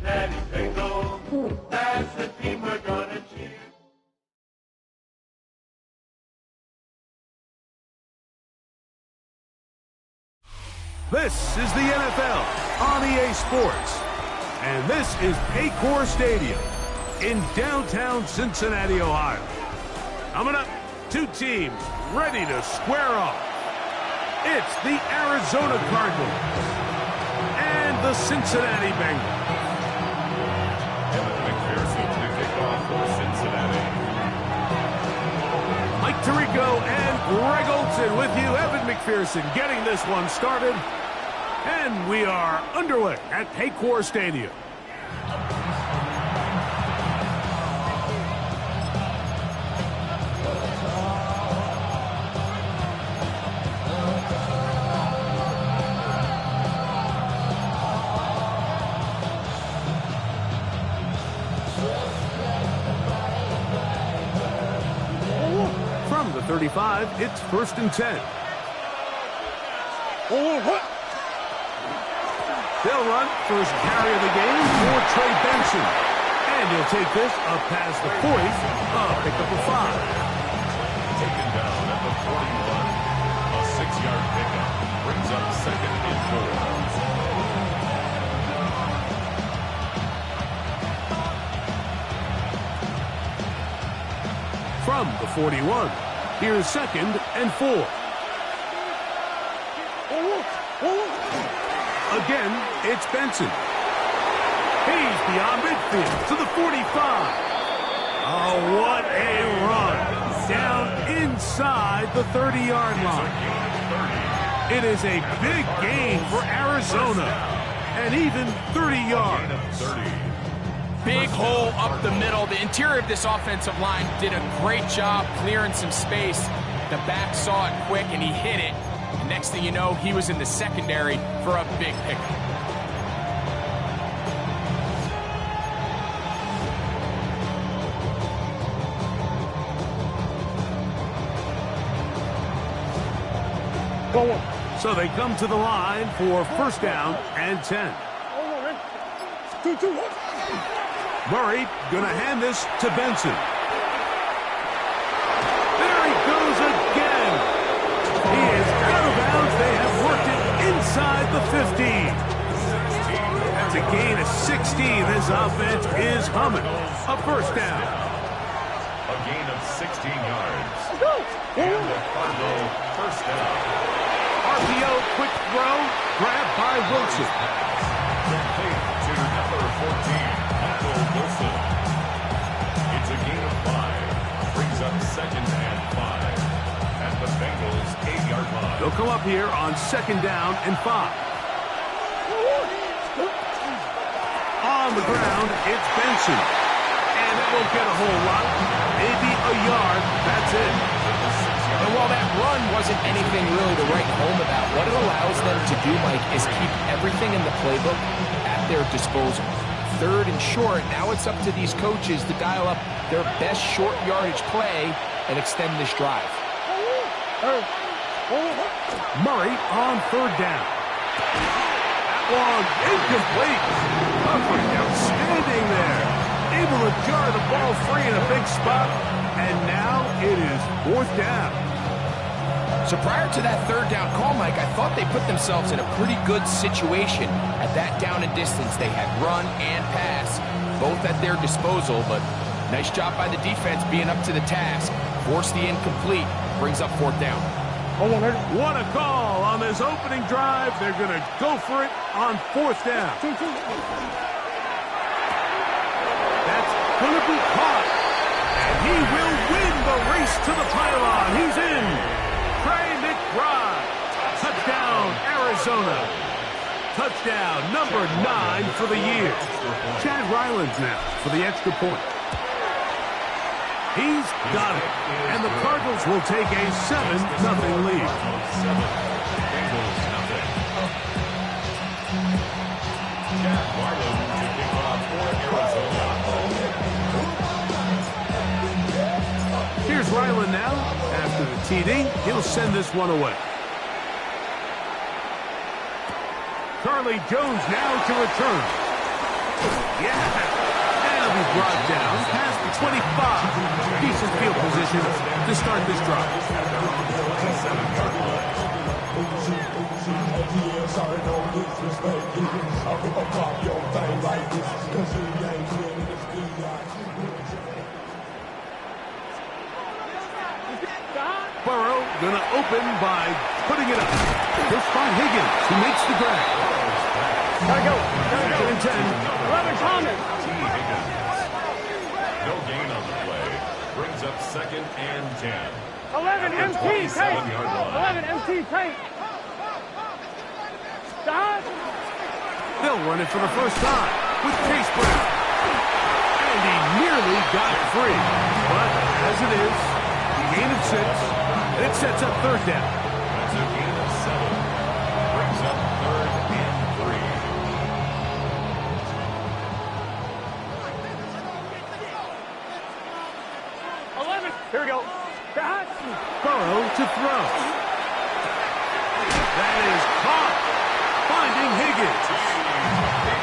Daddy Pickle, that's the team we're gonna cheer. This is the NFL on EA Sports, and this is Paycor Stadium in downtown Cincinnati, Ohio. Coming up, two teams ready to square off. It's the Arizona Cardinals and the Cincinnati Bengals. Evan McPherson to kick off for Cincinnati. Mike Tirico and Greg Olson with you. Evan McPherson getting this one started. And we are underway at Paycor Stadium. From the 35, it's 1st and 10. They'll run first carry of the game for Trey Benson. And he'll take this up past the 40, pick up a 5. Taken down at the 41. A 6-yard pickup brings up 2nd and 4. From the 41, here's 2nd and 4. Again, it's Benson. He's beyond midfield to the 45. Oh, what a run. Down inside the 30-yard line. It is a big gain for Arizona. And even 30 yards. Big hole up the middle. The interior of this offensive line did a great job clearing some space. The back saw it quick, and he hit it. And next thing you know, he was in the secondary for a big pickup. So they come to the line for 1st down and 10. Murray going to hand this to Benson. There he goes again. He is out of bounds. They have worked it inside the 15. That's a gain of 16. This offense is humming. A 1st down. A gain of 16 yards. And the Cardinal 1st down. RPO, quick throw, grabbed by Wilson. Complete to number 14, Michael Wilson. It's a gain of 5. Brings up 2nd and 5. At the Bengals' 8-yard line. They'll come up here on 2nd down and 5. On the ground, it's Benson. And it won't get a whole lot. Maybe a yard. That's it. And while that run wasn't anything really to write home about, what it allows them to do, Mike, is keep everything in the playbook at their disposal. 3rd and short, now it's up to these coaches to dial up their best short yardage play and extend this drive. Murray on 3rd down. That one incomplete. Coverage outstanding there. Able to jar the ball free in a big spot. And now it is 4th down. So prior to that 3rd down call, Mike, I thought they put themselves in a pretty good situation at that down and distance. They had run and pass, both at their disposal, but nice job by the defense being up to the task. Forced the incomplete, brings up 4th down. What a call on this opening drive. They're going to go for it on 4th down. That's going to be caught. And he will win the race to the pylon. He's in. Trey McBride Arizona. Touchdown, number 9 for the year. Chad Rylands now for the extra point. He's got it. And the Cardinals will take a 7-0 lead. Chad Rylands to kick off for Arizona. Here's Ryland now. After the TD, he'll send this one away. Charlie Jones now to return. Yeah, and he'll be brought down past the 25. Decent field position to start this drive. Burrow gonna open by putting it up. He'll find Higgins, who makes the grab. Gotta go. Second and 10. 11 Thomas. No gain on the play. Brings up second and 10. 11 MT tape. 11 MT tape. Stop. They'll run it for the first time with Chase Brown. And he nearly got it free. But as it is, a gain of 6, and it sets up third down. That's a gain of 7. Brings up third and 3. Here we go. Stop. Burrow to throw. That is caught. Finding Higgins.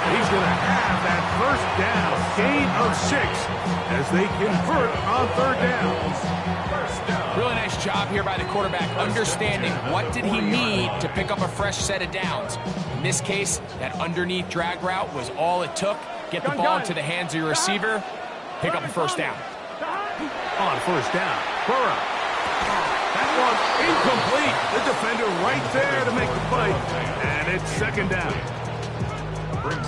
He's going to have that first down. Gain of 6 as they convert on third down. Really nice job here by the quarterback, understanding what did he need to pick up a fresh set of downs. In this case, that underneath drag route was all it took. Get the ball into the hands of your receiver, pick up a first down. On first down, Burrow. That one incomplete. The defender right there to make the play. And it's second down.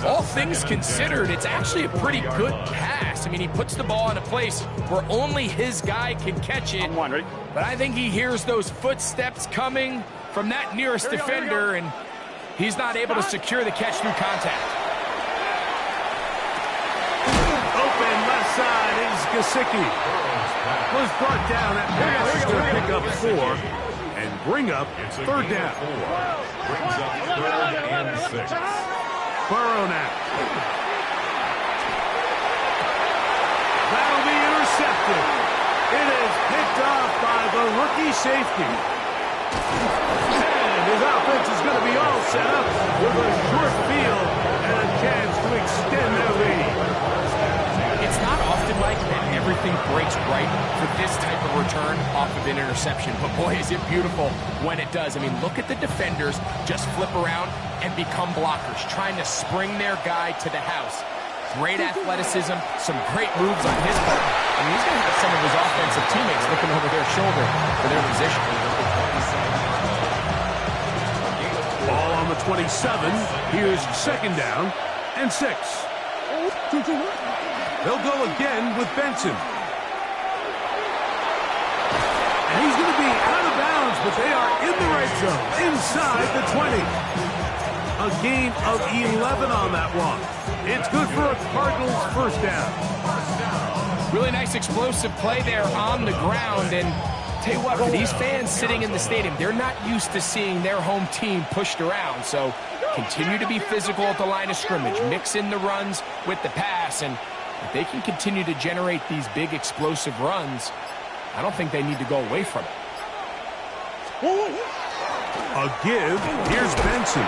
All things considered, it's actually a pretty good pass. I mean, he puts the ball in a place where only his guy can catch it. But I think he hears those footsteps coming from that nearest defender, and he's not able to secure the catch through contact. Open left side is Gesicki. Was brought down at pass. He's going to pick up 4 and bring up third down. Brings up third and 6. Burrow now. That'll be intercepted. It is picked off by the rookie safety. And his offense is going to be all set up with a short field and a chance to extend their lead. It's not often like that everything breaks right for this type of return off of an interception. But boy, is it beautiful when it does. I mean, look at the defenders just flip around and become blockers, trying to spring their guy to the house. Great athleticism, some great moves on his part. I mean, he's going to have some of his offensive teammates looking over their shoulder for their position. Ball on the 27. Here's second down and 6. They'll go again with Benson. And he's going to be out of bounds, but they are in the red zone, inside the 20. A gain of 11 on that one. It's good for a Cardinals first down. Really nice explosive play there on the ground. And tell you what, for these fans sitting in the stadium, they're not used to seeing their home team pushed around. So continue to be physical at the line of scrimmage. Mix in the runs with the pass. And if they can continue to generate these big explosive runs, I don't think they need to go away from it. A give. Here's Benson.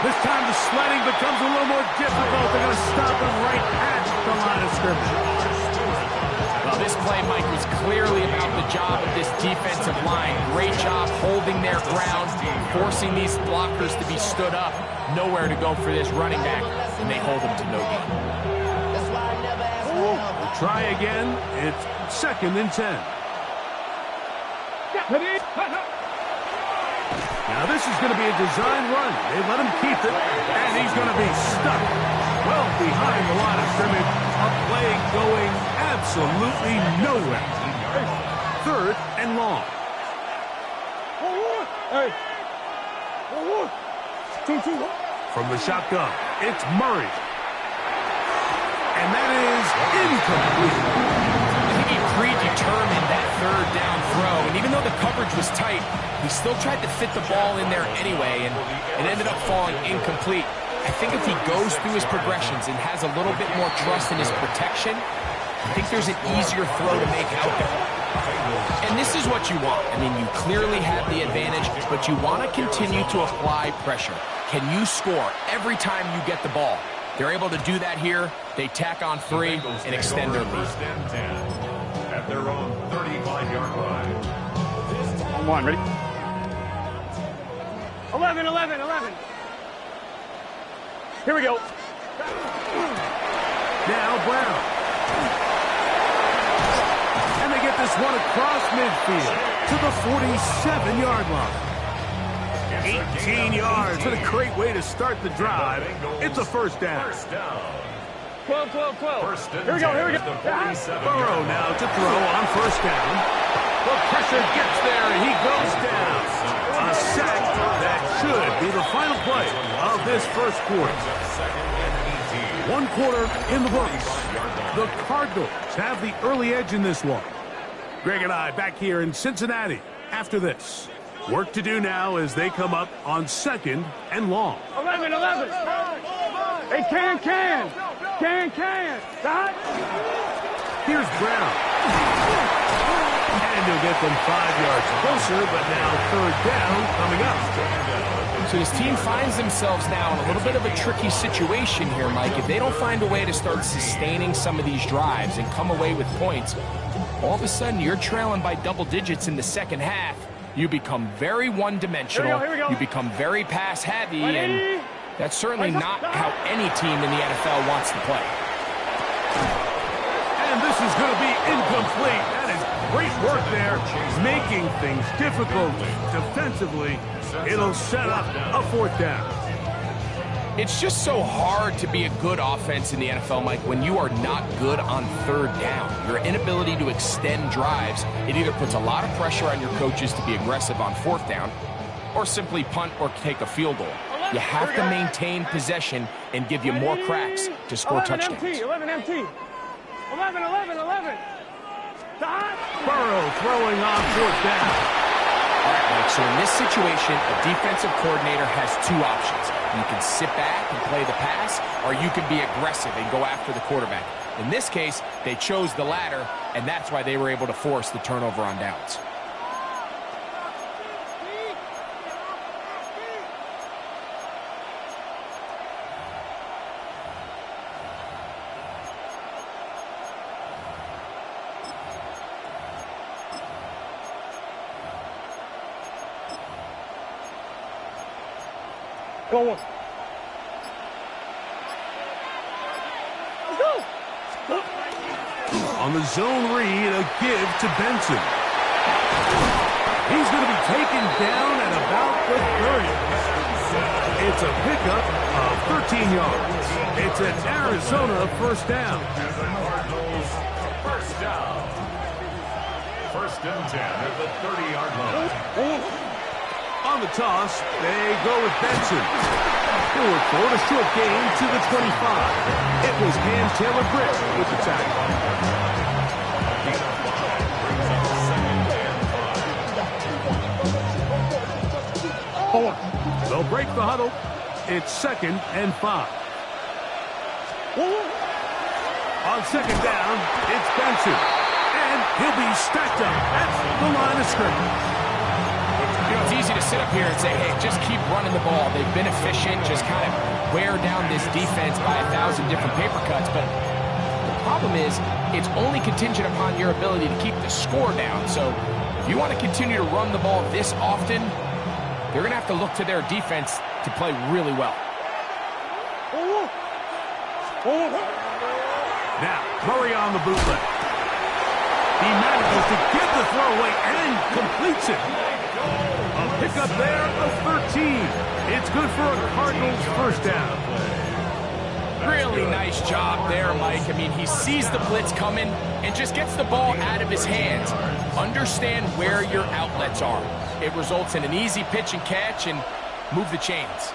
This time the sledding becomes a little more difficult. They're going to stop him right at the line of scrimmage. Well, this play, Mike, was clearly about the job of this defensive line. Great job holding their ground, forcing these blockers to be stood up. Nowhere to go for this running back, and they hold him to no gain. We'll try again. It's second and 10. Now this is going to be a design run. They let him keep it, and he's going to be stuck well behind the line of scrimmage. A play going absolutely nowhere. Third and long. From the shotgun, it's Murray. And that is incomplete. I think he predetermined that third down throw, and even though the coverage was tight, he still tried to fit the ball in there anyway, and it ended up falling incomplete. I think if he goes through his progressions and has a little bit more trust in his protection, I think there's an easier throw to make out there. And this is what you want. I mean, you clearly have the advantage, but you want to continue to apply pressure. Can you score every time you get the ball? They're able to do that here. They tack on 3 and extend their lead. First and 10 at their own 35-yard line. On one, ready? 11, 11, 11. Here we go. Now Brown. And they get this one across midfield to the 47-yard line. 18 yards. What a great way to start the drive. It's a first down. 12, 12, 12. First and Here we go, here we 10 go. at the 47-yard Burrow line. now to throw on first down. The pressure gets there, and he goes down. A sack that should be the final play of this first quarter. 1 quarter in the books. The Cardinals have the early edge in this one. Greg and I back here in Cincinnati after this. Work to do now as they come up on 2nd and long. 11, 11. Hey, can. Dot. Here's Brown. And he'll get them 5 yards closer, but now 3rd down coming up. So this team finds themselves now in a little bit of a tricky situation here, Mike. If they don't find a way to start sustaining some of these drives and come away with points, all of a sudden you're trailing by double digits in the second half. You become very one-dimensional. Here we go. You become very pass-heavy, and that's certainly not how any team in the NFL wants to play. And this is going to be incomplete. That is great work there, making things difficult defensively. It'll set up a 4th down. It's just so hard to be a good offense in the NFL, Mike, when you are not good on 3rd down. Your inability to extend drives, it either puts a lot of pressure on your coaches to be aggressive on 4th down or simply punt or take a field goal. You have to maintain possession and give you more cracks to score 11 touchdowns. MT, 11 MT. 11, 11, 11. Dot. Burrow throwing on 4th down. All right, Mike, so in this situation, a defensive coordinator has 2 options. You can sit back and play the pass, or you can be aggressive and go after the quarterback. In this case, they chose the latter, and that's why they were able to force the turnover on downs. Go on. Let's go. On the zone read, a give to Benson. He's going to be taken down at about the 30. It's a pickup of 13 yards. It's an Arizona first down. First down. First and 10 at the 30-yard line. On the toss, they go with Benson. He'll report a short gain to the 25. It was Cam Taylor-Britt with the tackle. They'll break the huddle. It's 2nd and 5. On 2nd down, it's Benson. And he'll be stacked up at the line of scrimmage. You know, it's easy to sit up here and say, hey, just keep running the ball. They've been efficient, just kind of wear down this defense by 1,000 different paper cuts. But the problem is, it's only contingent upon your ability to keep the score down. So if you want to continue to run the ball this often, they're going to have to look to their defense to play really well. Now, Murray on the bootleg. He manages to get the throw away and completes it. A pickup there of 13. It's good for a Cardinals first down. Really nice job there, Mike. I mean, he sees the blitz coming and just gets the ball out of his hands. Understand where your outlets are. It results in an easy pitch and catch and move the chains.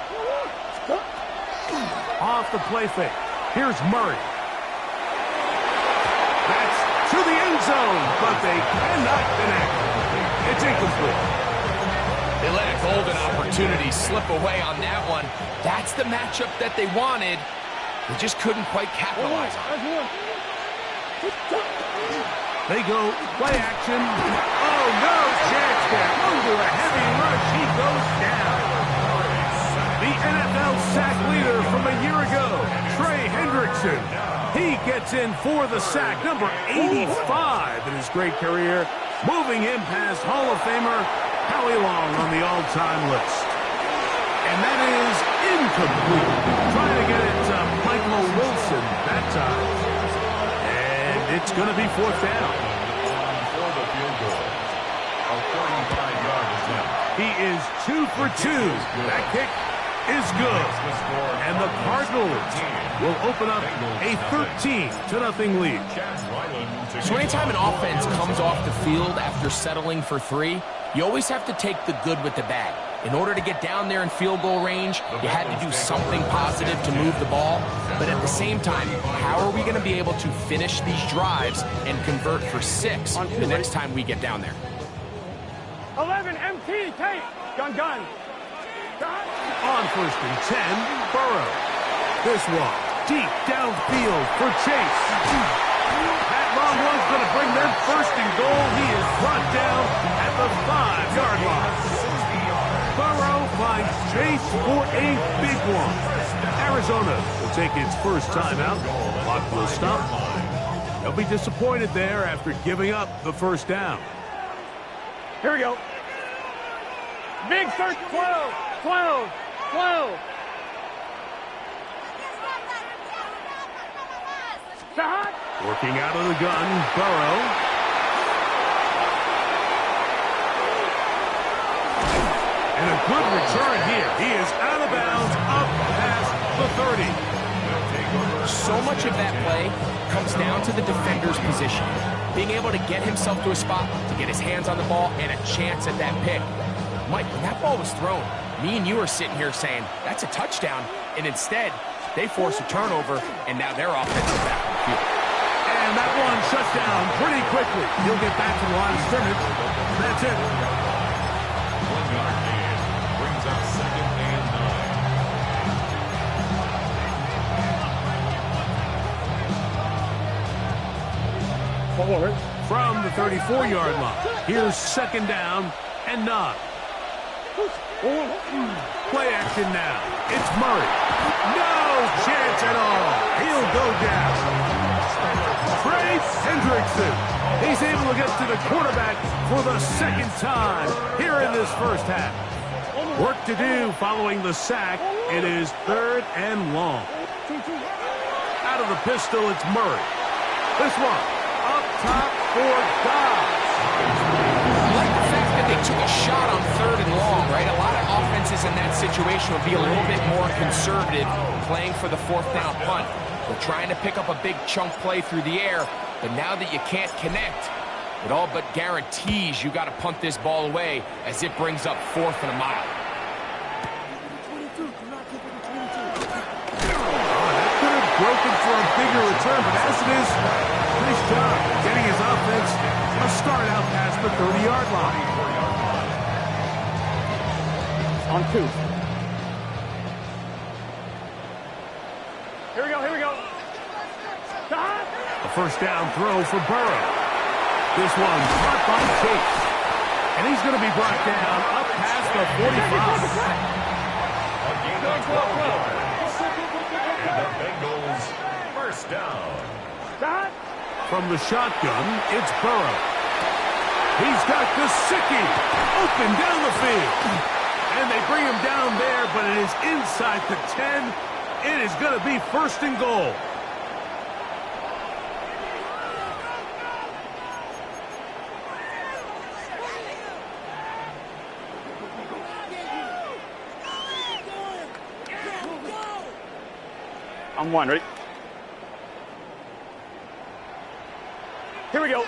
off the play fake. Here's Murray. That's to the end zone, but they cannot connect. It's incomplete. They let a golden opportunity slip away on that one. That's the matchup that they wanted. They just couldn't quite capitalize on it. They go play action. Oh, no chance there. Under a heavy rush, he goes down. The NFL sack leader from a year ago, Trey Hendrickson. He gets in for the sack, number 85 in his great career, moving him past Hall of Famer Howie Long on the all-time list. And that is incomplete. Trying to get it to Michael Wilson that time. And it's going to be fourth down. For the field goal. A 45-yard attempt. He is 2 for 2. That kick is good. And the Cardinals will open up a 13-0 lead. So anytime an offense comes off the field after settling for 3, you always have to take the good with the bad. In order to get down there in field goal range, you had to do something positive to move the ball. But at the same time, how are we going to be able to finish these drives and convert for 6 the next time we get down there? 11, MT, tape. Gun. On 1st and 10, Burrow. This one, deep downfield for Chase. That long one's going to bring them 1st and goal. He is brought down at the 5-yard line. Burrow finds Chase for a big one. Arizona will take its first timeout. Clock will stop. They'll be disappointed there after giving up the first down. Here we go. Big search, 12. Working out of the gun, Burrow. And a good return here. He is out of bounds, up past the 30. So much of that play comes down to the defender's position. Being able to get himself to a spot, to get his hands on the ball, and a chance at that pick. Mike, when that ball was thrown, me and you are sitting here saying, that's a touchdown. And instead, they force a turnover, and now their offense is back on the field. And that one shuts down pretty quickly. He'll get back to the line of scrimmage. That's it. 1-yard gain brings up 2nd and 9. From the 34-yard line, here's 2nd down and 9. Play action now. It's Murray. No chance at all. He'll go down. Trey Hendrickson. He's able to get to the quarterback for the 2nd time here in this first half. Work to do following the sack. It is 3rd and long. Out of the pistol, it's Murray. This one, up top for Dobbs. I like the fact that they took a shot on 3rd and long, right? A lot of offenses in that situation would be a little bit more conservative playing for the 4th down punt. They're trying to pick up a big chunk play through the air, but now that you can't connect, it all but guarantees you got to punt this ball away as it brings up 4th and a mile. That could have broken for a bigger return, but as it is, nice job getting his offense a start out past the 30-yard line. On 2. Here we go. A 1st down throw for Burrow. This one caught by Chase. And he's going to be brought down up past the 45. A gain of 12 yards. And the Bengals 1st down. From the shotgun, it's Burrow. He's got Gesicki open down the field. And they bring him down there, but it is inside the 10. It is going to be 1st and goal. I'm 1, ready? Here we go.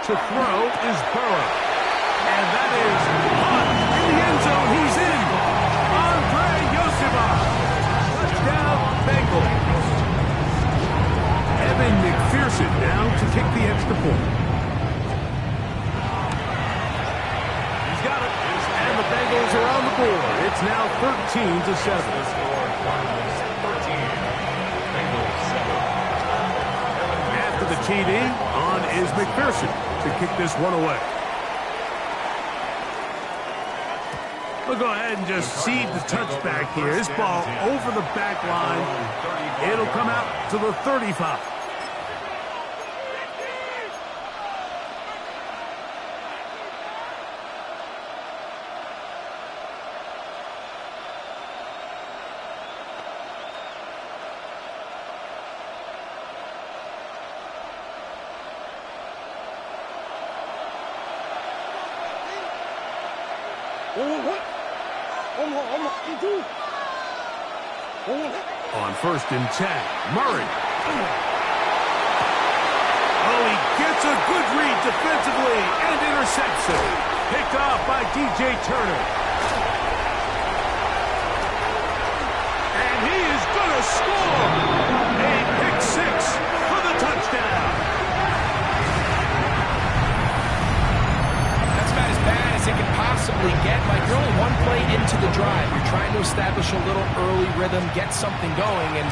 To throw is Burrow. And that is caught in the end zone. He's in. Andre McPherson now to kick the extra point. He's got it. And the Bengals are on the board. It's now 13-7. After the TD, on is McPherson to kick this one away. We'll go ahead and just cede the touchback here. This ball over the back line. It'll come out to the 35. On 1st and 10, Murray. Oh, he gets a good read defensively and intercepts it. Picked off by DJ Turner. And he is going to score. A pick six for the touchdown. That's about as bad as it can possibly get. Like, you're only one play into the drive. You're trying to establish a little early rhythm, get something going, and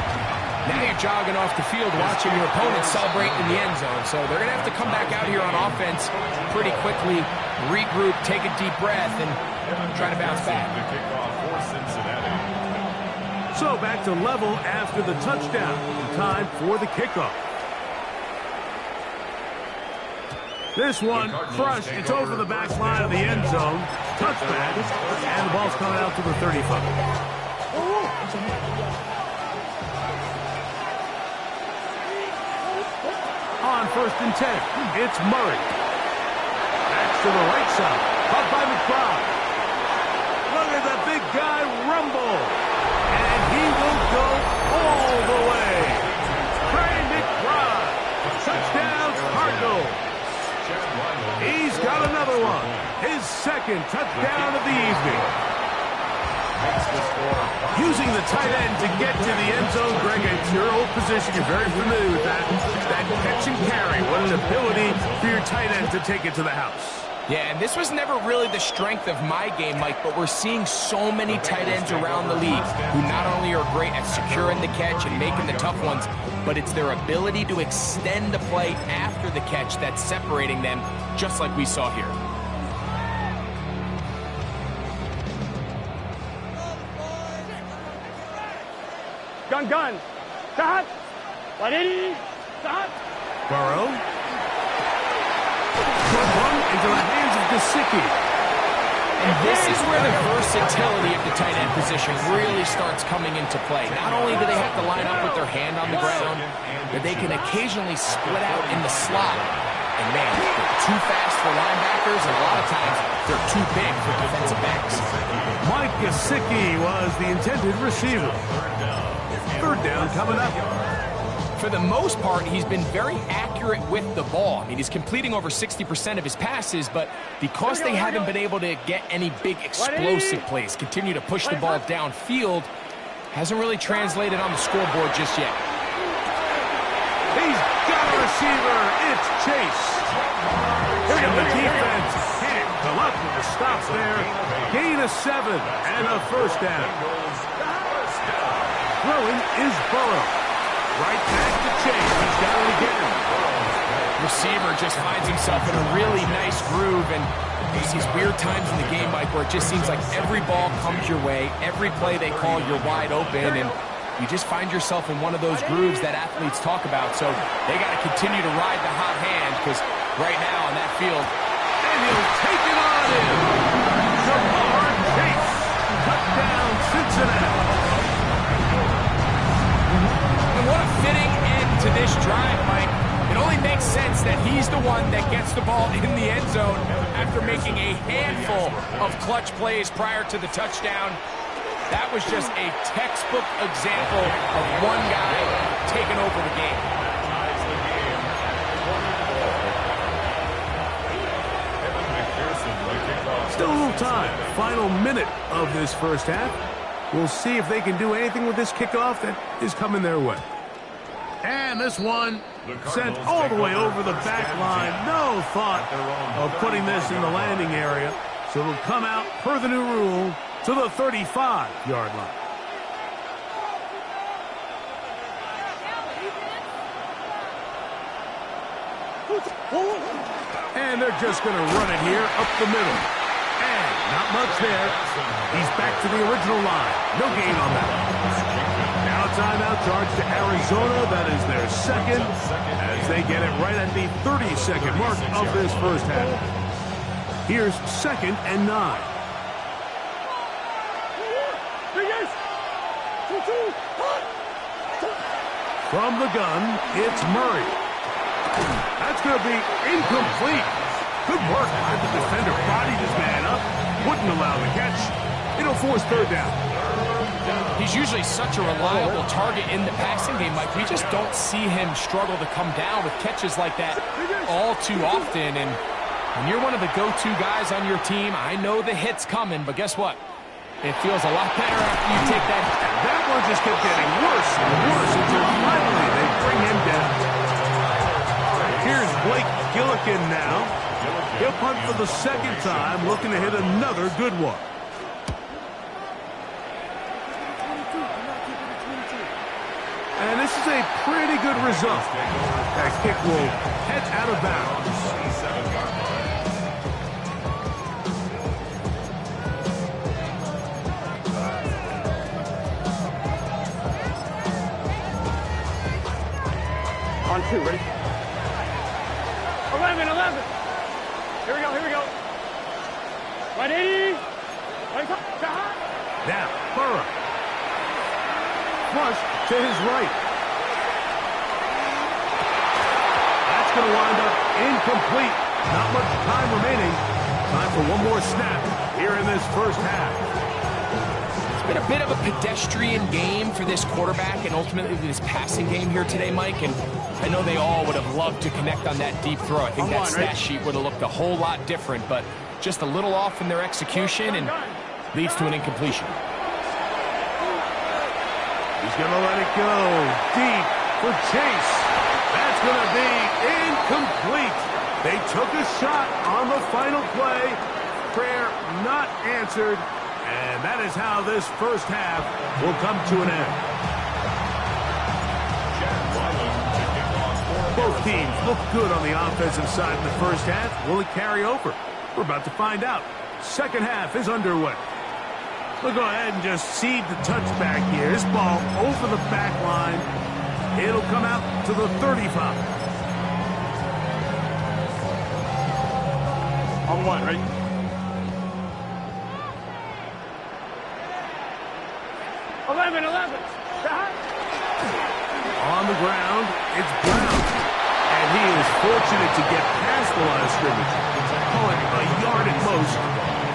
now you're jogging off the field watching your opponent celebrate in the end zone. So they're going to have to come back out here on offense pretty quickly, regroup, take a deep breath, and try to bounce back. So back to level after the touchdown. Time for the kickoff. This one crushed. It's over the back line of the end zone. Touchback. And the ball's coming out to the 35. On 1st and 10, it's Murray. Back to the right side. Caught by McBride. Look at the big guy rumble. And he will go all the way. Trey McBride. Touchdown, Cardinals. He's got another one. His second touchdown of the evening. Using the tight end to get to the end zone, Greg, it's your old position. You're very familiar with that. That catch and carry. What an ability for your tight end to take it to the house. Yeah, and this was never really the strength of my game, Mike, but we're seeing so many tight ends around the league who not only are great at securing the catch and making the tough ones, but it's their ability to extend the play after the catch that's separating them, just like we saw here. Gun. Stop. Ready. Stop. Burrow. Put one into the hands of Gesicki. And this is where the versatility of the tight end position really starts coming into play. Not only do they have to line up with their hand on the ground, but they can occasionally split out in the slot. And man, they're too fast for linebackers, and a lot of times they're too big for defensive backs. Mike Gesicki was the intended receiver. 3rd down coming up. For the most part, he's been very accurate with the ball. I mean, he's completing over 60% of his passes, but because they haven't been able to get any big explosive plays, continue to push the ball downfield, hasn't really translated on the scoreboard just yet. He's got a receiver. It's Chase. And the defense can't come up with the stops there. Gain of 7 and a 1st down. Throwing is Burrow. Right back to Chase. He's got it again. Receiver just finds himself in a really nice groove, and there's these weird times in the game, Mike, where it just seems like every ball comes your way, every play they call, you're wide open, and you just find yourself in one of those grooves that athletes talk about. So they got to continue to ride the hot hand, because right now on that field, and he'll take it on in. Jamar Chase. Touchdown, Cincinnati. What a fitting end to this drive, Mike. It only makes sense that he's the one that gets the ball in the end zone after making a handful of clutch plays prior to the touchdown. That was just a textbook example of one guy taking over the game. Still a little time. Final minute of this 1st half. We'll see if they can do anything with this kickoff that is coming their way. And this one Sent all the way over the back line. No thought of putting this in the landing area. So it'll come out, per the new rule, to the 35-yard line. And they're just going to run it here up the middle. And not much there. He's back to the original line. No gain on that. Now timeout charge to Arizona. That is their second as they get it right at the 30-second mark of this first half. Here's 2nd and 9. From the gun, it's Murray. That's going to be incomplete. Good work by the defender. Bodied his man up. Wouldn't allow the catch. It'll force 3rd down. He's usually such a reliable target in the passing game, Mike. We just don't see him struggle to come down with catches like that all too often. And when you're one of the go-to guys on your team, I know the hit's coming, but guess what? It feels a lot better after you take that. That one just kept getting worse and worse until finally they bring him down. Here's Blake Gillikin now. He'll punt for the 2nd time, looking to hit another good one. And this is a pretty good result. That kick will head out of bounds. On 2, ready? 11. Here we go. Right 80. Right top. Now, Burrow. Flush to his right. That's going to wind up incomplete. Not much time remaining. Time for one more snap here in this first half. It's been a bit of a pedestrian game for this quarterback and ultimately this passing game here today, Mike. And I know they all would have loved to connect on that deep throw. I think that stat sheet would have looked a whole lot different, but just a little off in their execution and leads to an incompletion. He's going to let it go deep for Chase. That's going to be incomplete. They took a shot on the final play. Prayer not answered. And that is how this first half will come to an end. Both teams look good on the offensive side in the first half. Will it carry over? We're about to find out. Second half is underway. We'll go ahead and just seed the touchback here. This ball over the back line. It'll come out to the 35. On 1, ready? On the ground, it's Brown. And he is fortunate to get past the line of scrimmage. Call it a yard at most.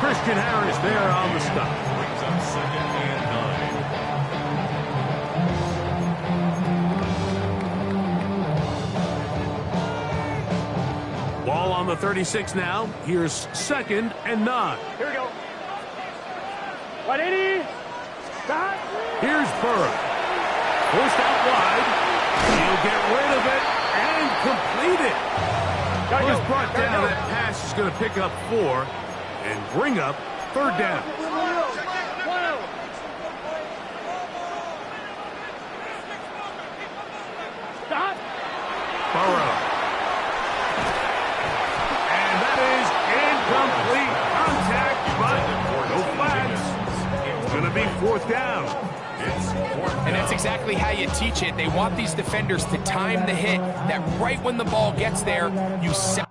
Christian Harris there on the stop. Brings up 2nd and 9. Ball on the 36 now. Here's 2nd and 9. Here we go. 180. Here's Burrow. Forced out wide. He'll get rid of it and complete it. Was brought down. That pass is going to pick up 4 and bring up 3rd down. Burrow. And that is incomplete contact, but no flags. It's going to be 4th down. And that's exactly how you teach it. They want these defenders to time the hit, that right when the ball gets there, you set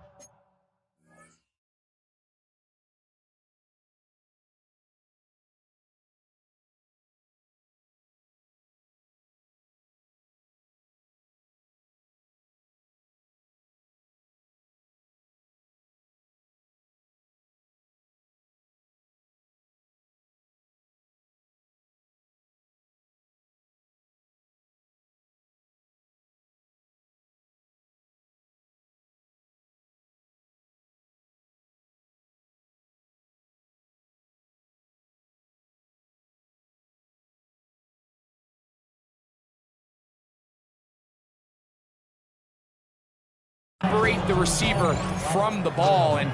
separate the receiver from the ball, and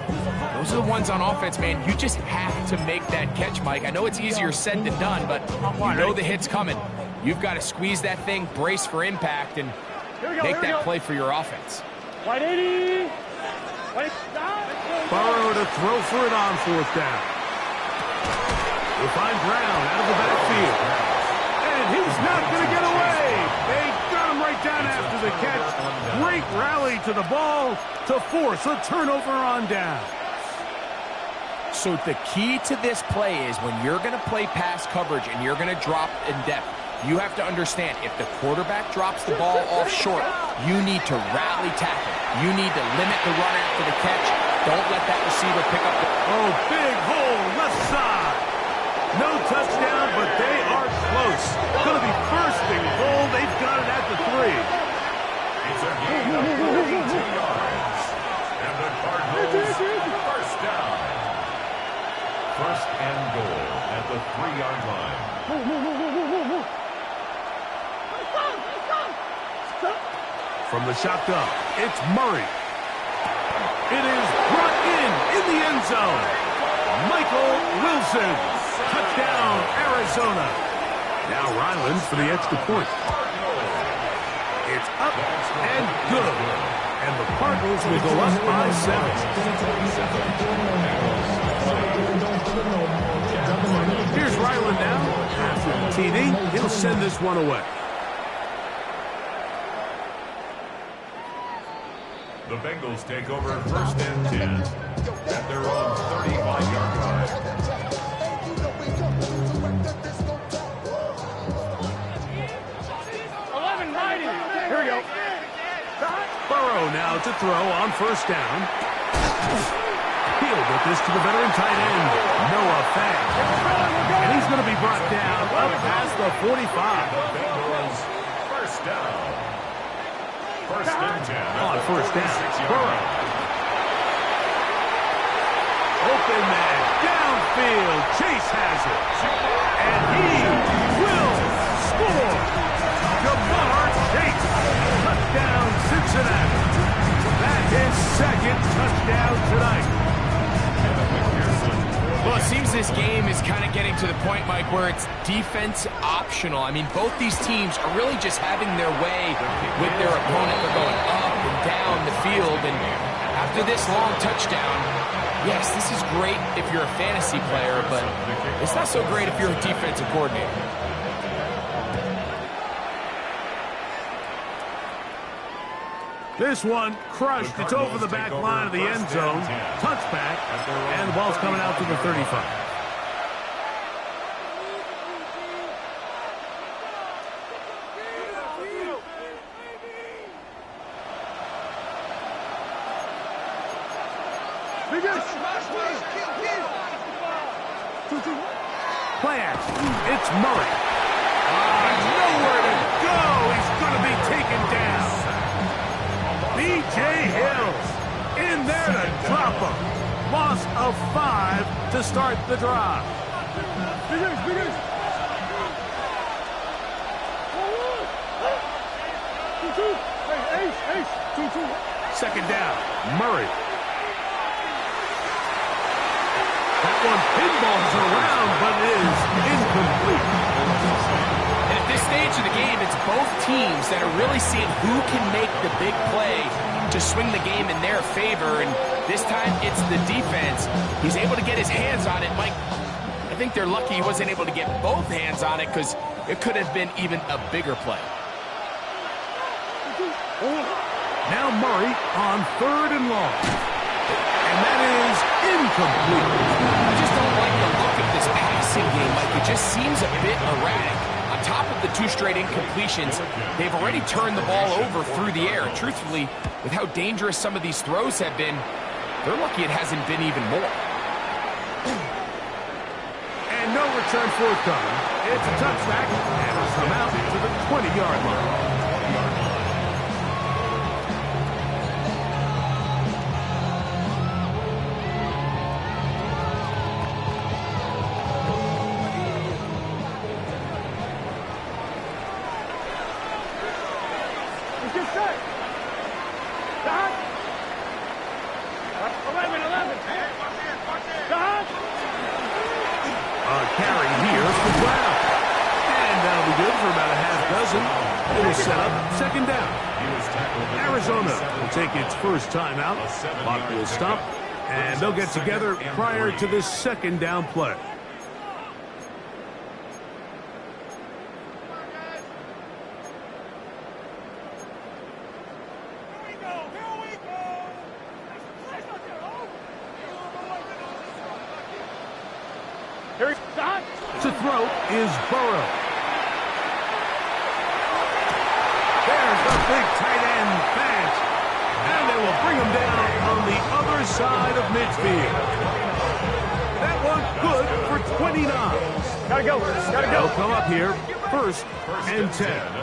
those are the ones on offense, man. You just have to make that catch, Mike. I know it's easier said than done, but you know the hit's coming. You've got to squeeze that thing, brace for impact, and make that play for your offense. Wide 80. Burrow to throw for it on 4th down. We'll find Brown out of the backfield. And he's not going to get away. They got him right down after the catch. Great rally to the ball to force a turnover on down. So the key to this play is when you're going to play pass coverage and you're going to drop in depth, you have to understand if the quarterback drops the ball off short, you need to rally tackle. You need to limit the run after the catch. Don't let that receiver pick up the... Oh, big hole, left side. No touchdown, but they are close. Going to be first and goal. They've got it at the 3. It's a gain of 42 yards. And the Cardinals first down. First and goal at the 3-yard line. From the shotgun, it's Murray. It is brought in the end zone. Michael Wilson. Touchdown, Arizona. Now Ryland for the extra point. It's up and good. And the Cardinals will go up by 7. Here's Ryland now. After the TD, he'll send this one away. The Bengals take over first and 10 at their own 35-yard line. 11 mighty. Here we go. Burrow now to throw on 1st down. He'll get this to the veteran tight end, Noah Fant. And he's going to be brought down up past the 45. Bengals first down. First and 10 On 1st down, 6-yard Burrow. line. Open man, downfield, Chase has it. And he will score. Jamar Chase, touchdown Cincinnati. That's his 2nd touchdown tonight. Well, it seems this game is kind of getting to the point, Mike, where it's defense optional. I mean, both these teams are really just having their way with their opponent. They're going up and down the field, and after this long touchdown, yes, this is great if you're a fantasy player, but it's not so great if you're a defensive coordinator. This one crushed. It's over the back line of the end zone. Touchback, and the ball's coming out to the 35. Play action. It's Murray. Nowhere to go. He's going to be taken down. B.J. Hills in there to drop him. Loss of 5 to start the drive. Second down, Murray. That one pinballs around, but is incomplete. And at this stage of the game, it's both teams that are really seeing who can make the big play to swing the game in their favor. And this time, it's the defense. He's able to get his hands on it. Mike, I think they're lucky he wasn't able to get both hands on it because it could have been even a bigger play. Now Murray on 3rd and long. And that is incomplete. I just don't like the look of this passing game. Like, it just seems a bit erratic. On top of the 2 straight incompletions, they've already turned the ball over through the air. Truthfully, with how dangerous some of these throws have been, they're lucky it hasn't been even more. And no return forthcoming. It's a touchback, and it'll come out to the 20-yard line. carry here for Brown. And that'll be good for about a half dozen. It'll set up second down. Arizona will take its first timeout. Clock will stop, and they'll get together prior to this second down play. To throw is Burrow. There's the big tight end pass. And they will bring him down on the other side of midfield. That one good for 29. Gotta go. They'll come up here first and 10.